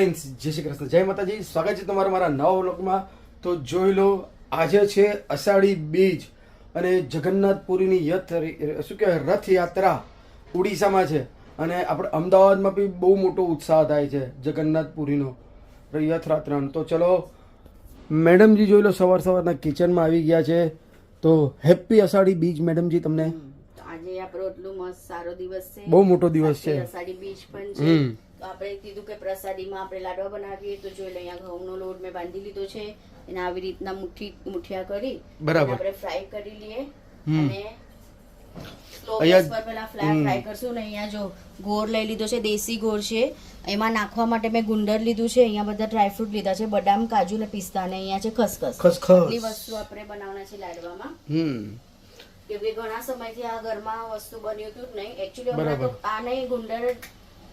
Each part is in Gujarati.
ફ્રેન્ડ્સ, જય શ્રી કૃષ્ણ, જય માતાજી. સ્વાગત છે તમારા મારા નવા વ્લોગમાં. તો જોઈ લો, આજે છે અષાઢી બીજ અને જગન્નાથપુરીની શું કહેવાય રથયાત્રા ઉડીસામાં છે. અને આપણે અમદાવાદમાં બી બહુ મોટો ઉત્સાહ થાય છે જગન્નાથપુરીનો રથયાત્રાનો. તો ચલો મેડમજી જોઈ લો, સવારના કિચનમાં આવી ગયા છે. તો હેપી અષાઢી બીજ મેડમજી તમને. આજે આપણો એટલો મસ્ત સારો દિવસ છે, બહુ મોટો દિવસ છે. અષાઢી બીજ પણ છે. તો આપણે કીધું કે પ્રસાદીમાં આપણે લાડવા બનાવીએ. તો જોઈ લો, અહીંયા ઘઉંનો લોટ મેં બાંધી લીધો છે. એને આવી રીતના મુઠિયા કરી બરાબર આપણે ફ્રાય કરી લઈએ. અને સ્લો ગેસ પર પહેલા ફ્રાય કરશું. ને અહીંયા જો ગોળ લઈ લીધો છે, દેશી ગોળ છે. એમાં નાખવા માટે મેં ગુંદર લીધું છે. અહીંયા બધા ડ્રાયફ્રૂટ લીધા છે, બદામ, કાજુ ને પિસ્તા. ને અહીંયા છે ખસખસ. આટલી વસ્તુ આપણે બનાવવાના છે લાડવામાં. કેમ કે ઘણા સમયથી આ ઘરમાં વસ્તુ બન્યું હતું જ નહીં. એકચ્યુઅલી હમણાં તો આ નહીં, ગુંદર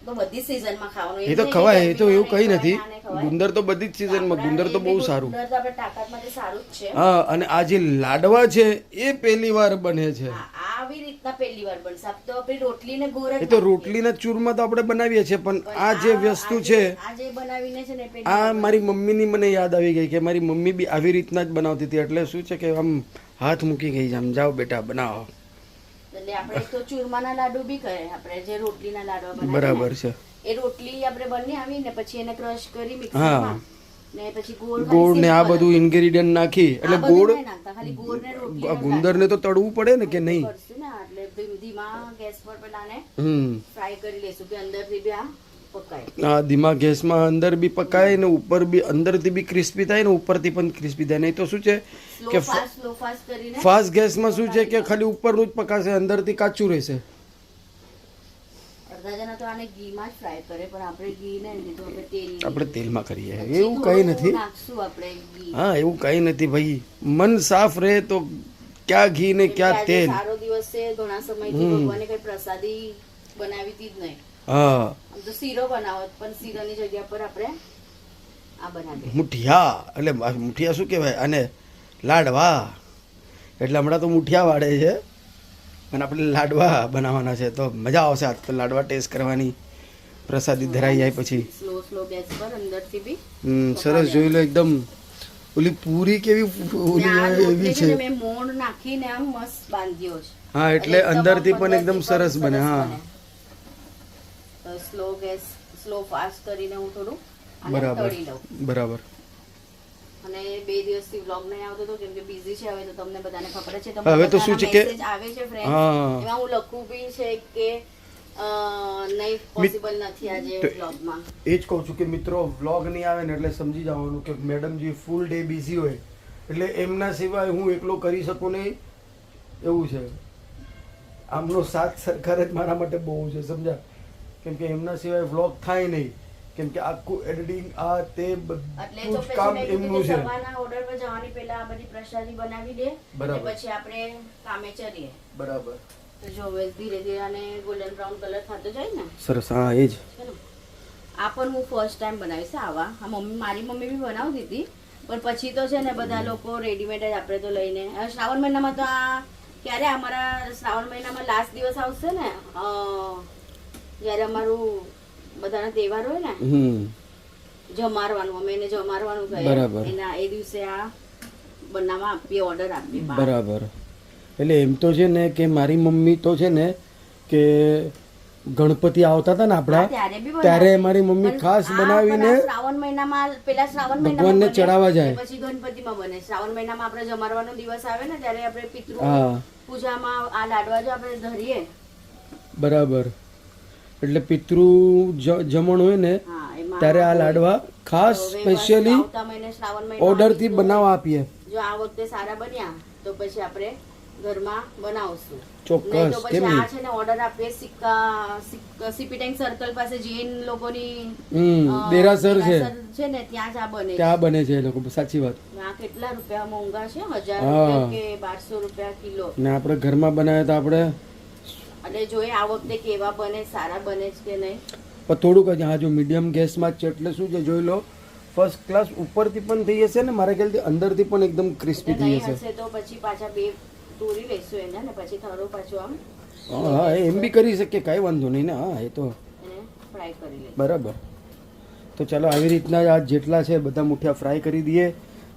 તો બધી સિઝનમાં ખાવાનું. એ તો ખવાય, એ તો એવું કઈ નથી. ગુંદર તો બધી જ સિઝનમાં, ગુંદર તો બહુ સારું. ગુંદર તો આપણે તાકાત માટે સારું જ છે. હા, અને આ જે લાડવા છે એ પહેલી વાર બને છે. આવી રીતના પહેલી વાર બનશે. આપ તો આપણી રોટલી ને ગોળ એ તો રોટલીના ચૂરમાં તો આપણે બનાવીએ છીએ, પણ આ જે વસ્તુ છે આ જે બનાવીને છે ને આ મારી મમ્મીની મને યાદ આવી ગઈ કે મારી મમ્મી બી આવી રીતના જ બનાવતી હતી. એટલે શું છે કે આમ હાથ મૂકી ગઈ, આમ જાઓ બેટા બનાવો. એટલે આપણે તો ચૂરમાના લાડુ બી કરે, આપણે જે રોટલીના લાડવા બનાવીએ. બરાબર છે. એ રોટલી આપણે બનાવી ને પછી એને ક્રશ કરી મિક્સરમાં ને પછી ગોળ ને આ બધું ઇન્ગ્રેડિયન્ટ નાખી. એટલે ગોળ ખાલી ગોળ ને રોટલી ગુંદર ને તો તળવું પડે ને કે નહીં? એટલે ધીમા ગેસ પર પેલાને ફ્રાય કરી લેશું કે અંદરથી બી આ પકાય. હા, ધીમા ગેસમાં અંદર બી પકાય ને ઉપર બી અંદરથી બી ક્રિસ્પી થાય ને ઉપરથી પણ ક્રિસ્પી થાય. નહીં તો શું છે કે ફાસ્ટ ગેસમાં શું છે કે ખાલી ઉપરનું જ પકાશે, અંદરથી કાચું રહેશે. અડધા જણા તો આને ઘીમાં જ ફ્રાય કરે, પણ આપણે ઘી ને લીધું આપણે તેલમાં કરીએ. એવું કઈ નથી. નાખશું આપણે ઘી. હા, એવું કઈ નથી ભાઈ. મન સાફ રહે તો ક્યાં ઘી ને ક્યાં તેલ. સારો દિવસ છે, ઘણા સમયથી ભગવાને કઈ પ્રસાદી બનાવી હતી જ નહીં. હા, તો શીરો બનાવો, પણ શીરાની જગ્યા પર આપણે આ બનાવીએ મુઠિયા. એટલે મુઠિયા શું કહેવાય અને લાડવા. એટલે હમણાં તો મુઠિયા વાળે છે અને આપણે લાડવા બનાવવાના છે. તો મજા આવશે આજ તો લાડવા ટેસ્ટ કરવાની, પ્રસાદી ધરાઈ જાય પછી. સ્લો ગેસ પર અંદરથી બી સરસ. જોઈ લો, એકદમ ઓલી પૂરી કેવી ઓલી એવી છે. મેં મોણ નાખીને આમ મસ્ત બાંધ્યો છે. હા, એટલે અંદરથી પણ એકદમ સરસ બને. હા, સ્લો ફાસ્ટ કરીને હું થોડું બરાબર તળી લઉં. બરાબર. અને 2 દિવસથી વ્લોગ નહીં આવતો તો કેમ કે બિઝી છે. હવે તો તમને બધાને ખબર છે. હવે તો શું છે કે આવે છે ફ્રેન્ડ, એમાં હું લખું બી છે કે નહીં પોસિબલ નથી આજે વ્લોગમાં. એ જ કહું છું કે મિત્રો, વ્લોગ નહીં આવે ને એટલે સમજી જવાનું કે મેડમજી ફૂલ ડે બિઝી હોય, એટલે એમના સિવાય હું એકલો કરી શકું નહીં એવું છે. આમનો સાથ સરકાર જ મારા માટે બહુ છે, સમજા. કેમ કે એમના સિવાય વ્લોગ થાય નહીં. કેમ કે આખું એડિટિંગ આ તે બધું જ કામ એમનું છે. ઓર્ડર પર જવાની પહેલા આ બધી પ્રસાદી બનાવી દે, પછી આપણે કામે ચડીએ. બરાબર. તો જો ધીરે ધીરે આને ગોલ્ડન બ્રાઉન કલર થતો જાય ને. સરસ. હા, એ જ. આ પણ હું ફર્સ્ટ ટાઈમ બનાવીશ આવા. મારી મમ્મી બી બનાવતી હતી, પણ પછી તો છે ને બધા લોકો રેડીમેડ જ આપણે તો લઈને. શ્રાવણ મહિનામાં તો આ ક્યારે અમારા શ્રાવણ મહિનામાં લાસ્ટ દિવસ આવશે ને, જયારે અમારું બધાના તહેવાર હોય ને, જમારવાનું, અમે એને જમારવાનું કહે, એના એ દિવસે આ બનાવવા આપીએ, ઓર્ડર આપીએ. બરાબર. એટલે એમ તો છે ને કે મારી મમ્મી તો છે ને કે ગણપતિ આવતા હતા ને આપડા, ત્યારે મારી મમ્મી ખાસ બનાવીને શ્રાવણ મહિનામાં પેલા શ્રાવણ ભગવાનને ચડાવવા જાય, પછી ગણપતિમાં બને. શ્રાવણ મહિનામાં આપણે જમારવાનો દિવસ આવે ને, ત્યારે આપણે પિતૃ પૂજામાં આ લાડવા જો આપણે ધરીએ. બરાબર. એટલે પિતૃ જમણ હોય ને ત્યારે આ લાડવા ખાસ સ્પેશિયલી ઓર્ડર થી બનાવવા આપીએ. જો આ વખતે સારા બન્યા તો પછી આપણે ઘરમાં બનાવશું. ચોક્કસ. કેમ નહીં? આ છે ને ઓર્ડર આપીએ સીપીટેંગ સર્કલ પાસે જૈન લોકોની દેરાસર છે ને, ત્યાં જ આ બને. ત્યાં બને છે એ લોકો. સાચી વાત. આ કેટલા રૂપિયા મોંઘા છે, 1000 રૂપિયા કે 1200 રૂપિયા કિલો. ને આપણે ઘરમાં બનાવે તો આપણે એટલે જોઈએ આ વખતે કેવા બને, સારા બને છે કે નહીં. પણ થોડુંક જ, હા, જો મીડિયમ ગેસમાં છે એટલે શું છે જોઈ લો, ફર્સ્ટ ક્લાસ ઉપરથી પણ થઈ જશે ને, મારા ખ્યાલથી અંદરથી પણ એકદમ ક્રિસ્પી થઈ જશે. તો પછી પાછા 2 તોડી લઈશું એને, ને પછી થોડું પાછું આમ. હા, એમ બી કરી શકીએ, કાંઈ વાંધો નહીં ને. હા, એ તો ફ્રાય કરી લઈશું. બરાબર. તો તો ચાલો આવી રીતના આ જેટલા છે બધા મુઠિયા ફ્રાય કરી દઈએ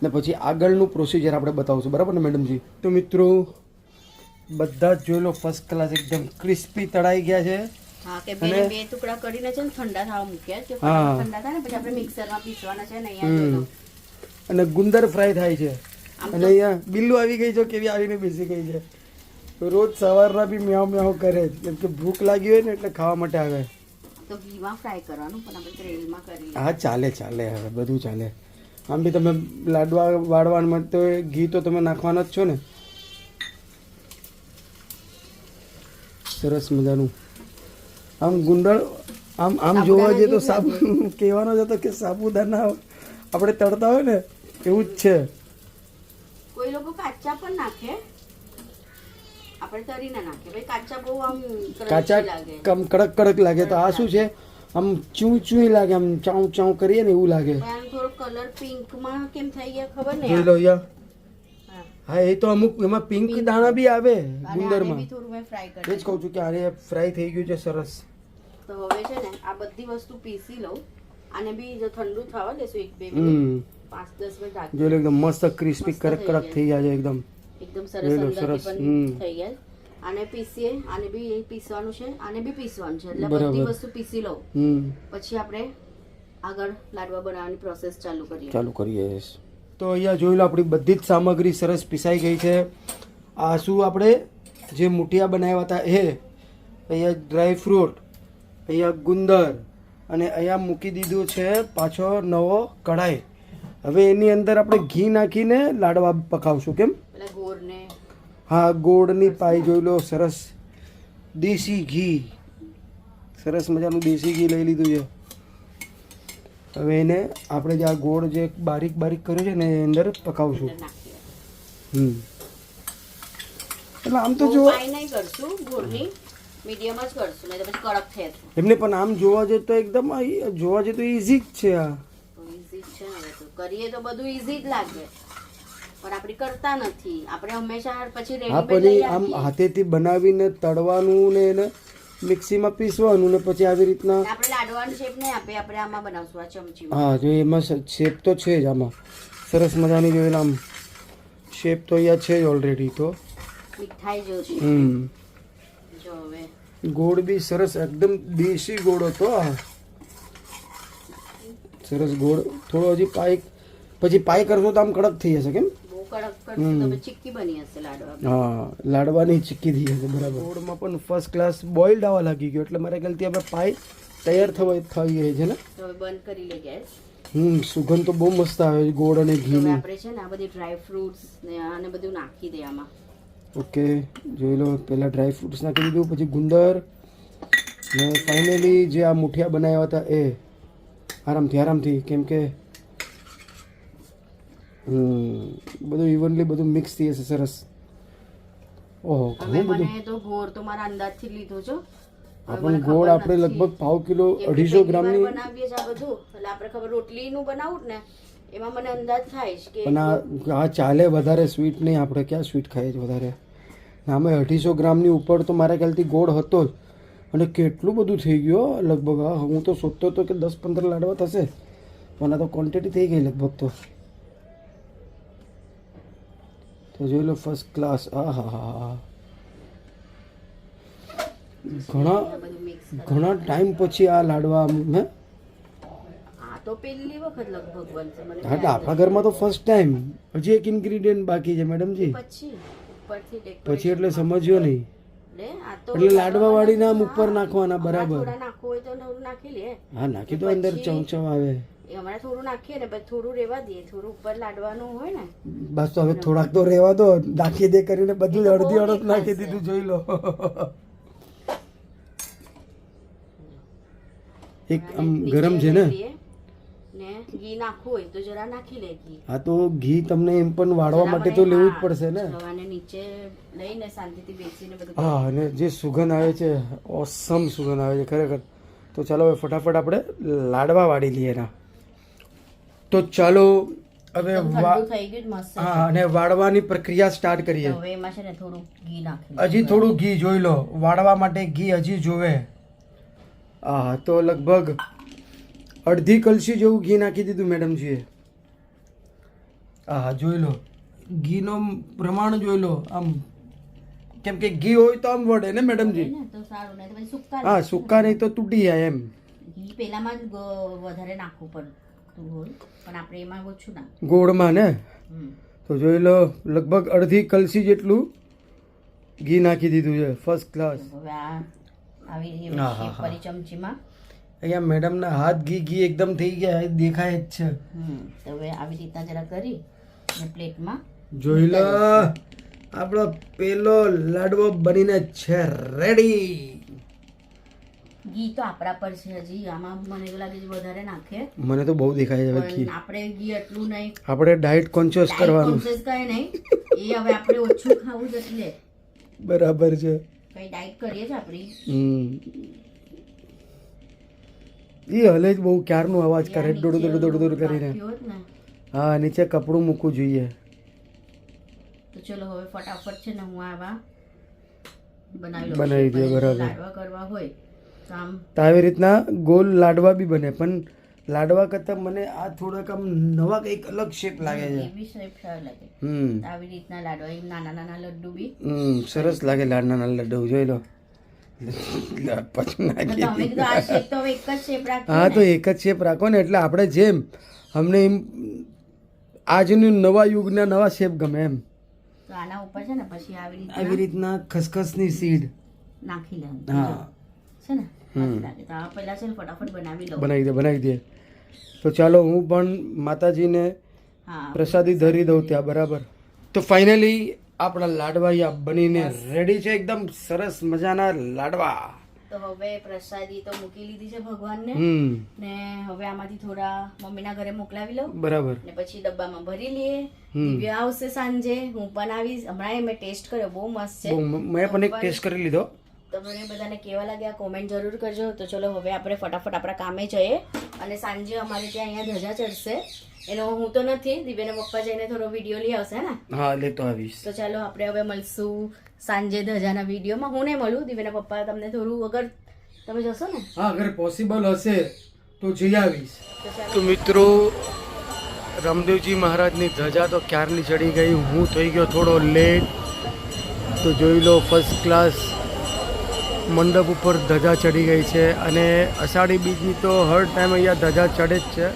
ને પછી આગળનું પ્રોસિજર આપણે બતાવશું, બરાબર ને મેડમજી? તો મિત્રો બધા જ જોઈ લો ફર્સ્ટ ક્લાસ એકદમ ક્રિસ્પી તળાઈ ગયા છે. હા કે બે ટુકડા કરીને છે ને ઠંડા થવા મૂક્યા કે ઠંડા થાય ને પછી આપણે મિક્સરમાં પીસવાના છે ને અહીંયા જોઈ લો. અને ગુંદર ફ્રાય થાય છે. અને અહીંયા બિલ્લુ આવી ગઈ છે, કેવી આવીને બેસી ગઈ છે. રોજ સવારના બી મ્યાઉ મ્યાઉ કરે કેમ કે ભૂખ લાગી હોય ને એટલે ખાવા માટે આવે. તો ઘીમાં ફ્રાય કરવાનું પણ આપણે તેલમાં કરી. હા ચાલે હવે બધું ચાલે. આમ બી તમે લાડવા વાળવામાં તો ઘી તો તમે નાખવાના જ છો ને. સરસ મજાનું આમ ગુંદર આમ જોવા જઈએ તો સાબુ કહેવાનો જ હતો કે સાબુદાના આપણે તળતા હોય ને એવું જ છે. કોઈ લોકો કાચા પણ નાખે, આપણે તરી ના નાખે. ભાઈ કાચા બહુ આમ કાચા કડક લાગે. તો આ શું છે આમ ચૂં લાગે, આમ ચાઉ ચાઉ કરીએ ને એવું લાગે. થોડો કલર પિંક માં કેમ થઈ ગયા ખબર ને. જોઈ લો અહીંયા. હા એ તો અમુક એમાં પિંક દાણા બી આવે ગુંદરમાં. થોડું મેં ફ્રાય કરી. એ જ કહું છું કે આને ફ્રાય થઈ ગયું છે સરસ. તો હવે છે ને આ બધી વસ્તુ પીસી લઉં. આને બી જો ઠંડુ થવા દેશું 1-2 મિનિટ, 5-10 મિનિટ રાખી. જો એકદમ મસ્ત ક્રિસ્પી કડક થઈ જાય છે એકદમ સરસ અંદરથી થઈ ગયા. આને પીસીએ, આને બી પીસવાનું છે, આને બી પીસવાનું છે. એટલે બધી વસ્તુ પીસી લઉં પછી આપણે આગળ લાડવા બનાવવાની પ્રોસેસ ચાલુ કરીએ. તો અહીંયા જોઈ લો આપણી બધી જ સામગ્રી સરસ પીસાઈ ગઈ છે. આ શું આપણે જે મુઠિયા બનાવ્યા હતા એ અહીંયા ડ્રાય ફ્રૂટ, અહીંયા ગુંદર અને અહીંયા મૂકી દીધું છે પાછો નવો કઢાઈ. હવે એની અંદર આપણે ઘી નાખીને લાડવા પકાવશું. કેમ? હા ગોળની પાઈ જોઈ લો સરસ દેશી ઘી, સરસ મજાનું દેશી ઘી લઈ લીધું છે. હવે એને આપણે જે આ ગોળ જે બારીક કર્યું છે ને એ અંદર પકાવશું. એટલે આમ તો જો એમને પણ આમ જોવા જઈએ તો એકદમ જોવા જઈએ તો ઈઝી જ છે. આ કરીએ તો બધું ઈઝી જ લાગે પણ આપણે કરતા નથી. આપણે હંમેશા પછી રેડીમેડ આમ હાથેથી બનાવીને તળવાનું ને એને મિક્સીમાં પીસવાનું ને પછી આવી રીતના આપણે લાડવાની શેપ નહીં આપે, આપણે આમાં બનાવશું આ ચમચીમાં. હા જો એમાં શેપ તો છે જ આમાં સરસ મજાની જોયેલા આમ શેપ તો અહીંયા છે જ ઓલરેડી. તો મીઠાઈ જો છે. જો હવે ગોળ બી સરસ એકદમ દેશી ગોળ હતો. સરસ ગોળ થોડો હજી પછી પાઈ કરશો તો આમ કડક થઈ જશે. કેમ? હા લાડવાની ચીક્કી થઈ જશે બરાબર. ગોળમાં પણ ફર્સ્ટ ક્લાસ બોઇલ્ડ આવવા લાગી ગયો એટલે મારા ખ્યાલથી હવે પાઈ તૈયાર થઈ ગઈ છે ને. બંધ કરી લે ગેસ. સુગંધ તો બહુ મસ્ત આવે ગોળ અને ઘી. આપણે છે ને આ બધી ડ્રાય ફ્રૂટ્સ ને આને બધું નાખી દે આમાં. ઓકે જોઈ લો પહેલા ડ્રાય ફ્રૂટ્સ નાખી દીધું, પછી ગુંદર ને ફાઇનલી જે આ મુઠિયા બનાવ્યા હતા એ આરામથી કેમ કે બધું ઇવનલી બધું મિક્સ થઈ જશે સરસ. ઓહો ઘણું બધું. તો ગોળ તો મારા અંદાજથી લીધો છો. પણ ગોળ આપણે લગભગ 1/2 કિલો 250 ગ્રામની બનાવીએ છે આ બધું. એટલે આપણે ખબર રોટલીનું બનાવું ને એમાં મને અંદાજ થાય છે કે પણ આ ચાલે વધારે સ્વીટ નહીં. આપણે ક્યાં સ્વીટ ખાઈએ છે વધારે. આમે 250 ગ્રામની ઉપર તો મારા ખ્યાલથી ગોળ હતો જ. અને કેટલું બધું થઈ ગયું લગભગ. હું તો સોચતો હતો કે 10-15 લાડવા થશે પણ આ તો ક્વોન્ટિટી થઈ ગઈ લગભગ. તો જોઈ લો ફર્સ્ટ ક્લાસ. ઘણા ટાઈમ પછી આ લાડવા તો પહેલી વખત લગભગ બનશે મને. હા તો આપણા ઘરમાં તો ફર્સ્ટ ટાઈમ. હજી એક ઇન્ગ્રેડિયન્ટ બાકી છે મેડમજી. પછી એટલે સમજ્યો નહીં. એટલે લાડવા વાળી નામ ઉપર નાખવાના બરાબર. હા નાખી તો અંદર ચમચમ આવે. હમણાં થોડું નાખીએ ને પછી થોડું રેવા દઈએ, થોડું ઉપર લાડવાનું હોય ને. બસ તો હવે થોડાક તો રેવા દો. નાખી દે કરીને બધું અડધી નાખી દીધું જોઈ લો. એક આમ ગરમ છે ને ઘી નાખવું હોય તો જરા નાખી લે ઘી. હા તો ઘી તમને એમ પણ વાળવા માટે તો લેવું જ પડશે ને. નીચે લઈને શાંતિથી બેસીને બધું. હા અને જે સુગંધ આવે છે ઓસમ સુગંધ આવે છે ખરેખર. તો ચાલો હવે ફટાફટ આપણે લાડવા વાળી લઈએ એના. તો ચાલો હવે હા અને વાળવાની પ્રક્રિયા સ્ટાર્ટ કરીએ. હવે એમાં છે ને થોડું ઘી નાખી. હજી થોડું ઘી જોઈ લો. વાળવા માટે ઘી હજી જોવે. હા તો લગભગ અડધી કલસી જેવું ઘી નાખી દીધું મેડમજીએ. હા જોઈ લો, ઘીનો પ્રમાણ જોઈ લો. આમ કેમ કે ઘી હોય તો આમ વળે ને મેડમજી. ને તો સારું, નહીં તો પછી સુક્કા હા, સૂકા નહીં તો તૂટી જાય એમ. ઘી પેલામાં જ વધારે નાખવું પડતું હોય, પણ આપણે એમાં ઓછું નાખવું. ગોળમાં ને હમ. તો જોઈ લો, લગભગ અડધી કલસી જેટલું ઘી નાખી દીધું છે. First class. તો હવે આ આવી હા, હા, શેપ કરી ચમચીમાં. અહીંયા મેડમના હાથ ઘી ઘી એકદમ થઈ ગયા, એ દેખાય જ છે. તો હવે આવી રીતના જરા કરી અને પ્લેટમાં જોઈ લો, આપણો પેલો લાડવો બનીને છે રેડી. ઘી તો આપણા પર છે. હજી આમાં મને એવું લાગે છે વધારે નાખે, મને તો બહુ દેખાય છે હવે ઘી. પણ આપણે ઘી એટલું નહીં, આપણે ડાયટ કોન્શિયસ કરવાનું. કઈ નહીં, એ હવે આપણે ઓછું ખાવું જ એટલે બરાબર છે. કઈ ડાયટ કરીએ છે આપણી. એ હલે જ બહુ ક્યારનો અવાજ કરે, દોડ દોડ દોડ દોડ કરીને. બાકી હોત ને હા, નીચે કપડું મૂકવું જોઈએ. તો ચલો હવે ફટાફટ છે ને હું આવા બનાવી દે. બરાબર. લાડવા કરવા હોય તો આમ તો આવી રીતના ગોલ લાડવા બી બને, પણ લાડવા કરતાં મને આ થોડાક આમ નવા કંઈક અલગ શેપ લાગે છે. એવી shape સારી લાગે. હમ તો આવી રીતના લાડવા, એમ નાના નાના લડ્ડુ બી. સરસ લાગે. લાડના લડ્ડુ જોઈ લો. પછી તો નાખી તમે કીધું આ shape તો હવે એક જ shape રાખીએ હા, ને. તો એક જ શેપ રાખો ને, એટલે આપણે જેમ અમને એમ આજનું નવા યુગના નવા શેપ ગમે એમ. તો આના ઉપર છે ને પછી આવી આવી રીતના ખસખસની સીડ નાખી લેવાનું. હા છે ને મસ્ત લાગે. તો આ પહેલા છે ને ફટાફટ બનાવી લઉં. બનાવી દે. તો ચાલો હું પણ માતાજીને હા, પ્રસાદી ધરી દઉં ત્યાં. બરાબર. તો ફાઇનલી આપણા લાડવા અહીંયા બનીને રેડી છે. એકદમ સરસ મજાના લાડવા. તો હવે પ્રસાદી તો મૂકી લીધી છે ભગવાનને, ને હવે આમાંથી થોડા મમ્મીના ઘરે મોકલાવી લઉં. બરાબર. ને પછી ડબ્બામાં ભરી લઈએ. દિવ્યા આવશે સાંજે, હું પણ આવીશ. હમણાં મેં ટેસ્ટ કર્યો, બહુ મસ્ત છે. મેં પણ એક ટેસ્ટ કરી લીધો. તમને બધાને કેવા લાગ્યા કોમેન્ટ જરૂર કરજો. તો ચલો હવે આપણે ફટાફટ આપણા કામે જઈએ, અને સાંજે અમારે ત્યાં અહીંયા ધજા ચડશે. એનો હું તો નથી, દિવ્યાના પપ્પા જઈને થોડો વિડીયો લઈ આવશે ને. હા, લેતો આવીશ. તો ચાલો આપણે હવે મળશું સાંજે ધજાના વિડીયોમાં. હું નહીં મળું, દિવ્યાના પપ્પા તમને થોડું, અગર તમે જશો ને. હા, અગર પોસિબલ હશે તો જઈ આવીશ. તો ચાલો. તો મિત્રો, રામદેવજી મહારાજની ધજા તો ક્યારની ચડી ગઈ. હું થઈ ગયો થોડો લેટ. તો જોઈ લો, ફર્સ્ટ ક્લાસ મંડપ ઉપર ધજા ચડી ગઈ છે, અને અષાઢી બીજની તો હર ટાઈમ અહીંયા ધજા ચડે જ છે.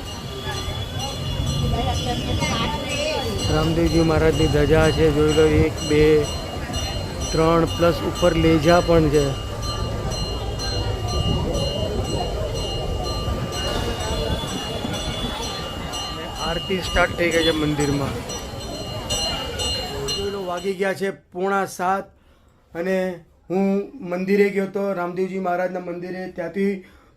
રામદેવજી મહારાજની ધજા છે, જોઈ લો. 1 2 3 પ્લસ ઉપર લેજા પણ છે. આરતી સ્ટાર્ટ થઈ ગઈ છે મંદિરમાં. જોઈ લો, વાગી ગયા છે 6:45, અને હું મંદિરે ગયો હતો, રામદેવજી મહારાજના મંદિરે. ત્યાંથી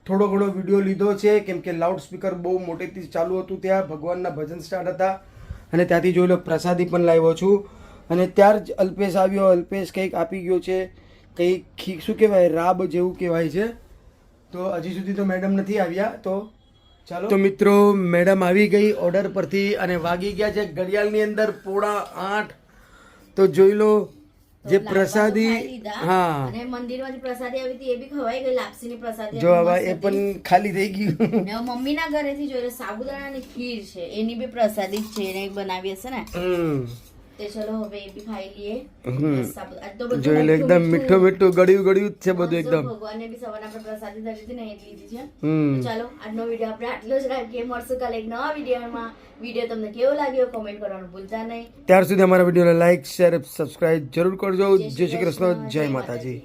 થોડો ઘણો વિડીયો લીધો છે, કેમ કે લાઉડ સ્પીકર બહુ મોટેથી ચાલુ હતું. ત્યાં ભગવાનના ભજન સ્ટાર્ટ હતા, અને ત્યાંથી જોઈ લો પ્રસાદી પણ લાવ્યો છું. અને ત્યાર જ અલ્પેશ આવ્યો. અલ્પેશ કંઈક આપી ગયો છે, કંઈક શું કહેવાય, રાબ જેવું કહેવાય છે. તો હજી સુધી તો મેડમ નથી આવ્યા. તો ચાલો. તો મિત્રો, મેડમ આવી ગઈ ઓર્ડર પરથી, અને વાગી ગયા છે ઘડિયાળની અંદર 7:45. તો જોઈ લો, જે પ્રસાદી. હા, અને મંદિરમાંથી પ્રસાદી આવી હતી, એ બી ખવાઈ ગઈ. લાપસીની પ્રસાદી જો હવે એ પણ ખાલી થઈ ગયું. ને મમ્મીના ઘરેથી જોઈ સાબુદાણાની ખીર છે, એની બી પ્રસાદી જ છે, એને બનાવી હશે ને. તે ચલો હવે એ બી ખાઈ લઈએ. આજ તો બધું જોઈ લો, એકદમ મીઠું મીઠું ગળ્યું ગળ્યું જ છે બધું એકદમ. ભગવાનને બી સવારના આપણે પ્રસાદી ધરી હતી ને, એ જ લીધી છે. તો ચાલો, આજનો વિડીયો આપણે આટલો જ રાખીએ. મળશું કાલે એક નવા વિડીયોમાં. વિડીયો તમને કેવો લાગ્યો કોમેન્ટ કરવાનું ભૂલતા નહીં. ત્યાર સુધી અમારા વિડીયોને લાઈક, શેર, સબસ્ક્રાઇબ જરૂર કરજો. જય શ્રી કૃષ્ણ, જય માતાજી.